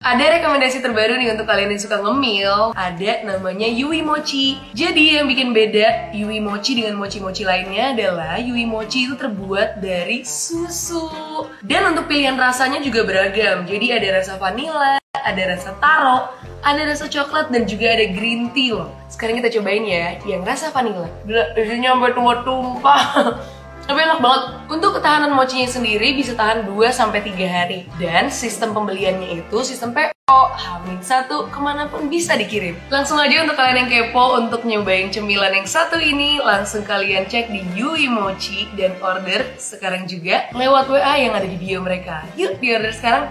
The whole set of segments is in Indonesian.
Ada rekomendasi terbaru nih untuk kalian yang suka ngemil. Ada namanya Yui Mochi. Jadi yang bikin beda Yui Mochi dengan mochi-mochi lainnya adalah Yui Mochi itu terbuat dari susu. Dan untuk pilihan rasanya juga beragam. Jadi ada rasa vanilla, ada rasa taro, ada rasa coklat, dan juga ada green tea loh. Sekarang kita cobain ya yang rasa vanilla. Gila, isinya sampai tumpah. Tapi enak banget. Untuk ketahanan mochinya sendiri bisa tahan 2-3 hari. Dan sistem pembeliannya itu sistem PO, H-1 kemanapun bisa dikirim. Langsung aja untuk kalian yang kepo untuk nyobain cemilan yang satu ini, langsung kalian cek di Yui Mochi dan order sekarang juga lewat WA yang ada di bio mereka. Yuk di order sekarang.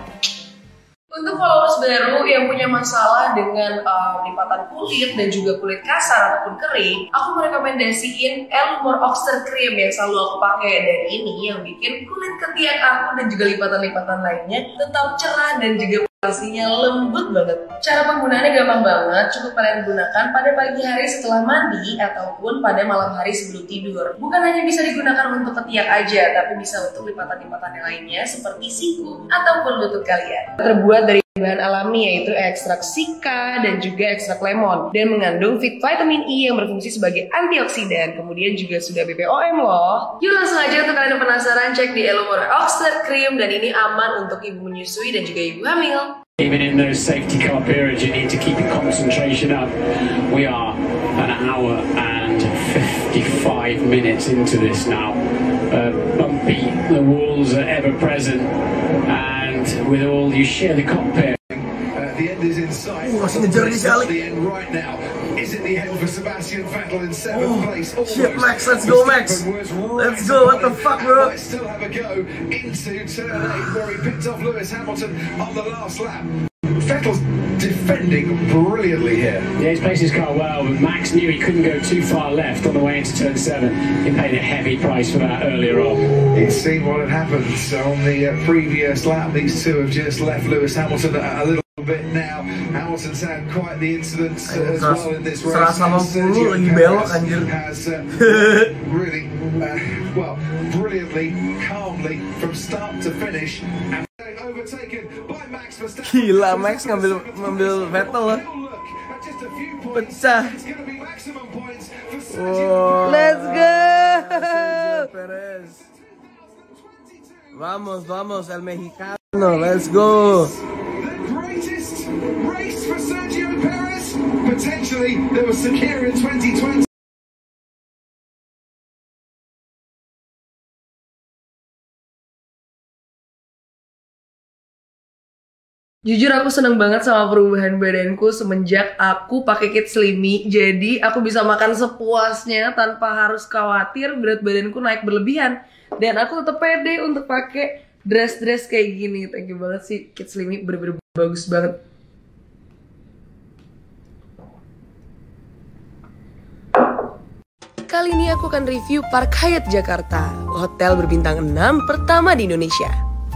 Untuk followers baru yang punya masalah dengan lipatan kulit dan juga kulit kasar ataupun kering, aku merekomendasiin Elumor Oxter Cream yang selalu aku pakai. Dan ini yang bikin kulit ketiak aku dan juga lipatan-lipatan lainnya tetap cerah dan juga pastinya lembut banget. Cara penggunaannya gampang banget, cukup kalian gunakan pada pagi hari setelah mandi ataupun pada malam hari sebelum tidur. Bukan hanya bisa digunakan untuk ketiak aja, tapi bisa untuk lipatan-lipatan yang lainnya seperti siku ataupun lutut kalian. Terbuat dari bahan alami yaitu ekstrak sika dan juga ekstrak lemon dan mengandung vitamin E yang berfungsi sebagai antioksidan. Kemudian juga sudah BPOM loh. Yuk langsung aja untuk kalian yang penasaran cek di Elumor Oxter Cream dan ini aman untuk ibu menyusui dan juga ibu hamil. Even in those safety car periods, you need to keep your concentration up. We are an hour and 55 minutes into this now. Bumpy, the walls are ever present, and with all you share the cockpit. The end is in sight. The end right now is in the end for Sebastian Vettel in 7th place. Shit, Max, let's go, Max. Let's go. What the fuck, bro? Might still have a go into turn 8 where he picked off Lewis Hamilton on the last lap. Vettel's defending brilliantly here. Yeah, he's placed his car well, but Max knew he couldn't go too far left on the way into turn 7. He paid a heavy price for that earlier on. He's seen what had happened on the previous lap. These two have just left Lewis Hamilton a little bit now. Hamilton's had quite the incidents as well in this race. Lagi belok anjir. Has really well, brilliantly, calmly from start to finish. And overtaken by Max Verstappen. Gila, Max ngambil Vettel loh. Pecah. Wow. Let's go. Perez. Vamos, el mexicano. Let's go. Race for Sergio Perez. Potentially there was secure in 2020. Jujur aku seneng banget sama perubahan badanku semenjak aku pakai Kit Slimy. Jadi aku bisa makan sepuasnya tanpa harus khawatir berat badanku naik berlebihan. Dan aku tetap pede untuk pakai dress-dress kayak gini. Thank you banget sih Kit Slimy, bener-bener bagus banget. Kali ini aku akan review Park Hyatt Jakarta, hotel berbintang 6 pertama di Indonesia.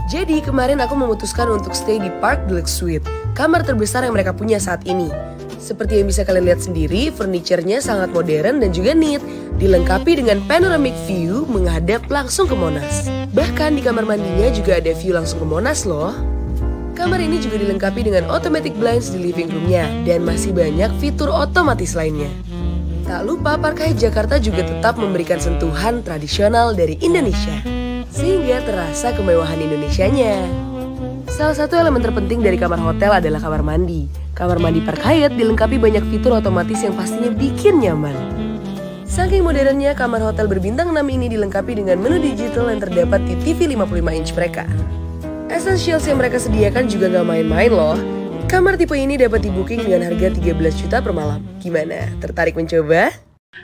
Jadi kemarin aku memutuskan untuk stay di Park Deluxe Suite, kamar terbesar yang mereka punya saat ini. Seperti yang bisa kalian lihat sendiri, furniturnya sangat modern dan juga neat, dilengkapi dengan panoramic view menghadap langsung ke Monas. Bahkan di kamar mandinya juga ada view langsung ke Monas loh. Kamar ini juga dilengkapi dengan automatic blinds di living roomnya dan masih banyak fitur otomatis lainnya. Tak lupa Park Hyatt Jakarta juga tetap memberikan sentuhan tradisional dari Indonesia, sehingga terasa kemewahan Indonesianya. Salah satu elemen terpenting dari kamar hotel adalah kamar mandi. Kamar mandi Park Hyatt dilengkapi banyak fitur otomatis yang pastinya bikin nyaman. Saking modernnya, kamar hotel berbintang 6 ini dilengkapi dengan menu digital yang terdapat di TV 55 inch mereka. Essentials yang mereka sediakan juga gak main-main loh. Kamar tipe ini dapat di-booking dengan harga 13 juta per malam. Gimana? Tertarik mencoba?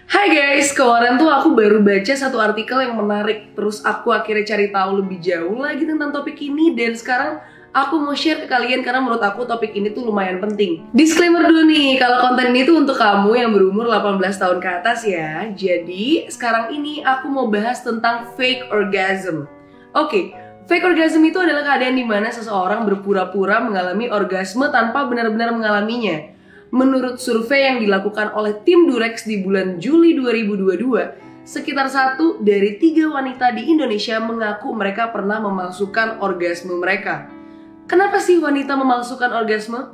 Hai guys, kemarin tuh aku baru baca satu artikel yang menarik. Terus aku akhirnya cari tahu lebih jauh lagi tentang topik ini. Dan sekarang aku mau share ke kalian karena menurut aku topik ini tuh lumayan penting. Disclaimer dulu nih, kalau konten ini tuh untuk kamu yang berumur 18 tahun ke atas ya. Jadi sekarang ini aku mau bahas tentang fake orgasm. Oke. Fake orgasm itu adalah keadaan di mana seseorang berpura-pura mengalami orgasme tanpa benar-benar mengalaminya. Menurut survei yang dilakukan oleh tim Durex di bulan Juli 2022, sekitar 1 dari 3 wanita di Indonesia mengaku mereka pernah memalsukan orgasme mereka. Kenapa sih wanita memalsukan orgasme?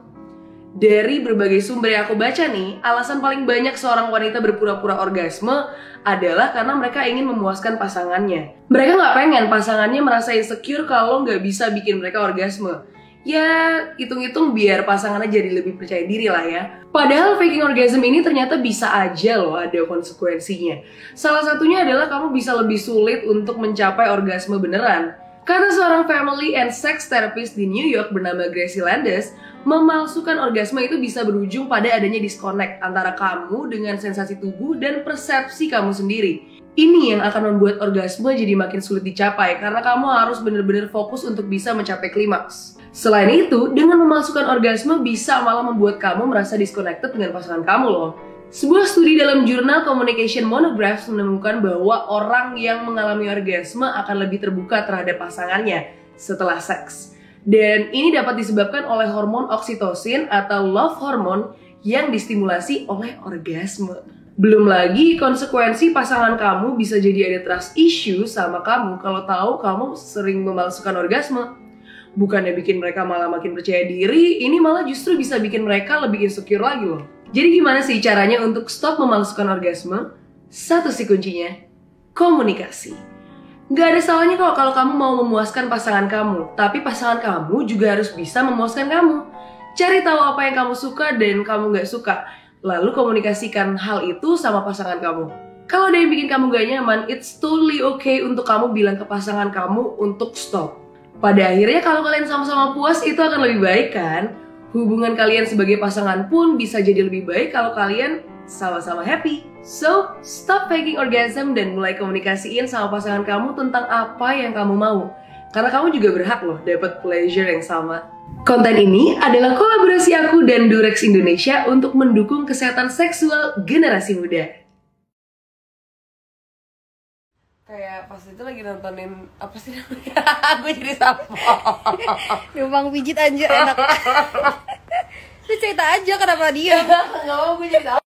Dari berbagai sumber yang aku baca nih, alasan paling banyak seorang wanita berpura-pura orgasme adalah karena mereka ingin memuaskan pasangannya. Mereka nggak pengen pasangannya merasa insecure kalau nggak bisa bikin mereka orgasme. Ya, hitung-hitung biar pasangannya jadi lebih percaya diri lah ya. Padahal faking orgasm ini ternyata bisa aja loh ada konsekuensinya. Salah satunya adalah kamu bisa lebih sulit untuk mencapai orgasme beneran. Karena seorang family and sex therapist di New York bernama Gracie Landis, memalsukan orgasme itu bisa berujung pada adanya disconnect antara kamu dengan sensasi tubuh dan persepsi kamu sendiri. Ini yang akan membuat orgasme jadi makin sulit dicapai karena kamu harus benar-benar fokus untuk bisa mencapai klimaks. Selain itu, dengan memalsukan orgasme bisa malah membuat kamu merasa disconnected dengan pasangan kamu loh. Sebuah studi dalam jurnal Communication Monographs menemukan bahwa orang yang mengalami orgasme akan lebih terbuka terhadap pasangannya setelah seks. Dan ini dapat disebabkan oleh hormon oksitosin atau love hormone yang distimulasi oleh orgasme. Belum lagi konsekuensi pasangan kamu bisa jadi ada trust issue sama kamu kalau tahu kamu sering memalsukan orgasme. Bukannya bikin mereka malah makin percaya diri, ini malah justru bisa bikin mereka lebih insecure lagi loh. Jadi gimana sih caranya untuk stop memalsukan orgasme? Satu sih kuncinya, komunikasi. Gak ada salahnya kok kalau kamu mau memuaskan pasangan kamu, tapi pasangan kamu juga harus bisa memuaskan kamu. Cari tahu apa yang kamu suka dan kamu gak suka, lalu komunikasikan hal itu sama pasangan kamu. Kalau ada yang bikin kamu gak nyaman, it's totally okay untuk kamu bilang ke pasangan kamu untuk stop. Pada akhirnya kalau kalian sama-sama puas itu akan lebih baik kan? Hubungan kalian sebagai pasangan pun bisa jadi lebih baik kalau kalian sama-sama happy. So, stop faking orgasm dan mulai komunikasiin sama pasangan kamu tentang apa yang kamu mau. Karena kamu juga berhak loh dapat pleasure yang sama. Konten ini adalah kolaborasi aku dan Durex Indonesia untuk mendukung kesehatan seksual generasi muda. Kayak pas itu lagi nontonin apa sih namanya? Gue jadi sapo. Numpang pijit aja enak. Lu cerita aja kenapa dia. Gak mau gue jadi sapo.